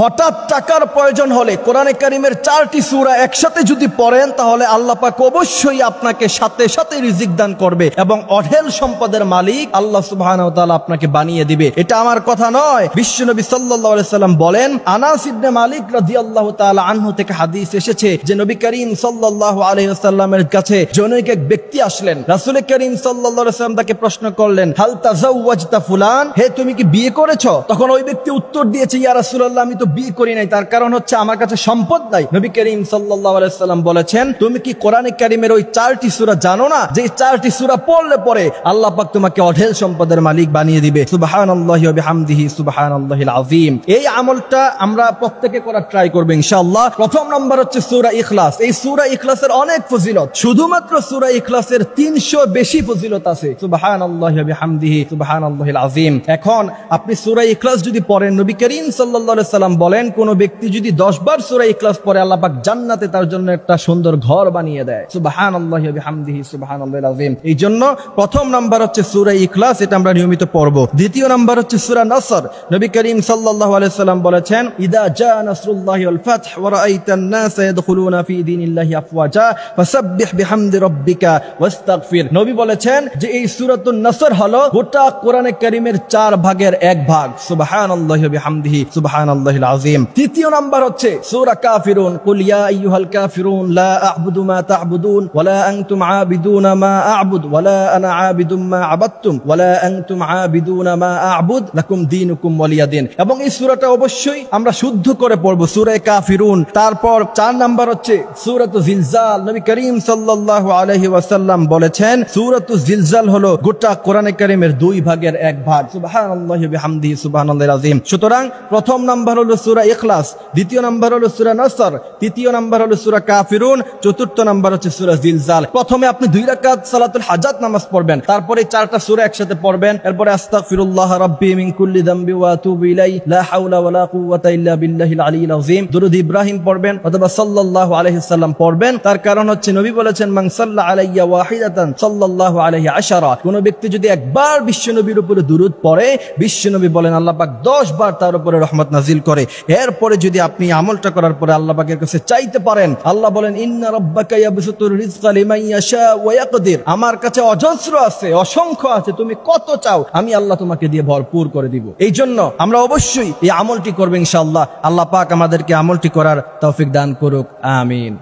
হঠাৎ টাকার প্রয়োজন হলে কোরআনে কারিমের 4টি সূরা একসাথে যদি পড়েন তাহলে আল্লাহ পাক অবশ্যই আপনাকে সাথে সাথে রিজিক দান করবে এবং অঢেল সম্পদের মালিক আল্লাহ সুবহানাহু ওয়া তাআলা আপনাকে বানিয়ে দিবে। এটা আমার কথা নয়, বিশ্বনবী সাল্লাল্লাহু আলাইহি সাল্লাম বলেন, আনাস ইবনে মালিক রাদিয়াল্লাহু তাআলা আনহু থেকে হাদিস এসেছে যে নবী করিম সাল্লাল্লাহু আলাইহি ওয়াসাল্লামের কাছে জনৈক এক ব্যক্তি আসলেন। রাসূল করিম সাল্লাল্লাহু আলাইহি ওয়াসাল্লাম তাকে প্রশ্ন করলেন, হাল তাযাওয়াজতা ফুলান, হে তুমি কি বিয়ে করেছো? তখন ওই ব্যক্তি উত্তর দিয়েছে, ইয়া রাসূলুল্লাহ আমি তো বিয়ে করি নাই, তার কারণ হচ্ছে আমার কাছে সম্পদ নাই। নবী করিম সাল্লাল্লাহু আলাইহি ওয়াসাল্লাম বলেছেন, তুমি কি কোরআনে কারিমের ওই 4টি সূরা জানো না যে 4টি সূরা পড়লে পরে আল্লাহ পাক তোমাকে অঢেল সম্পদের মালিক বানিয়ে দিবে। সুবহানাল্লাহি ওয়া বিহামদিহি সুবহানাল্লাহিল আযীম। এই আমলটা আমরা প্রত্যেকে করার ট্রাই করব ইনশাআল্লাহ। প্রথম নাম্বার হচ্ছে সূরা ইখলাস। এই সূরা ইখলাসের অনেক ফজিলত, শুধুমাত্র সূরা ইখলাসের 300 বেশি ফজিলত আছে। সুবহানাল্লাহি ওয়া বিহামদিহি সুবহানাল্লাহিল আযীম। এখন আপনি সূরা ইখলাস যদি পড়েন, নবী করিম সাল্লাল্লাহু আলাইহি সাল্লাম বলেন, কোন ব্যক্তি যদি 10 বার সূরা ইখলাস পড়ে আল্লাহ পাক জান্নাতে তার জন্য একটা সুন্দর ঘর বানিয়ে দেয়। সুবহানাল্লাহি ওয়া বিহামদিহি সুবহানাল্লাহিল আযীম। এই জন্য প্রথম নাম্বার হচ্ছে সূরা ইখলাস, এটা আমরা নিয়মিত পড়ব। দ্বিতীয় নাম্বার হচ্ছে সূরা নসর। নবী করিম সাল্লাল্লাহু আলাইহি সাল্লাম বলেছেন, ইদা জা নাসরুল্লাহি ওয়াল ফাথ ওয়া রাআইতান নাস ইয়াদখুলুনা ফি দীনিল্লাহি আফওয়াজা ফাসাব্বিহ বিহামদি রাব্বিকা ওয়াস্তাগফির। নবী বলেছেন যে এই সূরাতুন নসর হলো গোটা কোরআনে কারীমের 4 ভাগের 1 ভাগ। সুবহানাল্লাহি ওয়া বিহামদিহি সুবহানাল্লাহিল আযীম। তৃতীয় নাম্বার হচ্ছে সূরা কাফিরুন, কুল ইয়া আইয়ুহাল কাফিরুন লা আ'বুদু মা তা'বুদুন ওয়া লা আনতুম আ'বিদুনা মা আ'বুদ ওয়া লা আনা আ'বিদুম মা আ'বাদতুম ওয়া লা আনতুম আ'বিদুনা মা আ'বুদ লাকুম দীনুকুম ওয়ালিয়া দীন। এবং এই সূরাটা অবশ্যই আমরা শুদ্ধ করে পড়ব, সূরা কাফিরুন। তারপর 4 নাম্বার হচ্ছে সূরাতু জিলজাল। নবী করিম সাল্লাল্লাহু আলাইহি ওয়াসাল্লাম বলেছেন, সূরাতু জিলজাল হলো গোটা কোরআনে কারীমের 2 ভাগের 1 ভাগ। সুবহানাল্লাহি ওয়া বিহামদিহি সুবহানাল্লাহিল আযীম। সুতরাং প্রথম নাম্বার হলো সূরা ইখলাস, দ্বিতীয় নাম্বার হলো সূরা নসর, তৃতীয় নাম্বার হলো সূরা কাফিরুন, চতুর্থ নাম্বার হচ্ছে সূরা জিলজাল। প্রথমে আপনি 2 রাকাত সালাতুল হাজাত নামাজ পড়বেন, তারপরে 4টা সূরা একসাথে পড়বেন, এরপরে আস্তাগফিরুল্লাহ রাব্বি মিন কুল্লি যামবি ওয়া আতুবু ইলাইহি লা হাওলা ওয়া লা কুওয়াতা ইল্লা বিল্লাহিল আলিয়্যিল আযীম। দুরূদ ইব্রাহিম পড়বেন অথবা সাল্লাল্লাহু আলাইহি সাল্লাম পড়বেন। তার কারণ হচ্ছে নবী বলেছেন, মান সাল্লা আলাইয়া ওয়াহিদাতান সাল্লাল্লাহু আলাইহি আশারা। কোন ব্যক্তি যদি একবার বিশ্বনবীর উপরে দুরূদ পড়ে, বিশ্বনবী বলেন আল্লাহ পাক 10 বার তার উপরে রহমত নাজিল করে। এরপরে যদি আপনি আমলটা করার পরে আল্লাহ পাকের কাছে চাইতে পারেন, আল্লাহ বলেন, ইন্না রাব্বাকা ইয়াবসুতুর রিজকা লিমান ইয়াশা ওয়া ইয়াকদির। আমার কাছে অজস্র আছে, অসংখ্য আছে, তুমি কত চাও আমি আল্লাহ তোমাকে দিয়ে ভরপুর করে দিব। এই জন্য আমরা অবশ্যই এই আমলটি করব ইনশাআল্লাহ। আল্লাহ পাক আমাদেরকে আমলটি করার তৌফিক দান করুক, আমিন।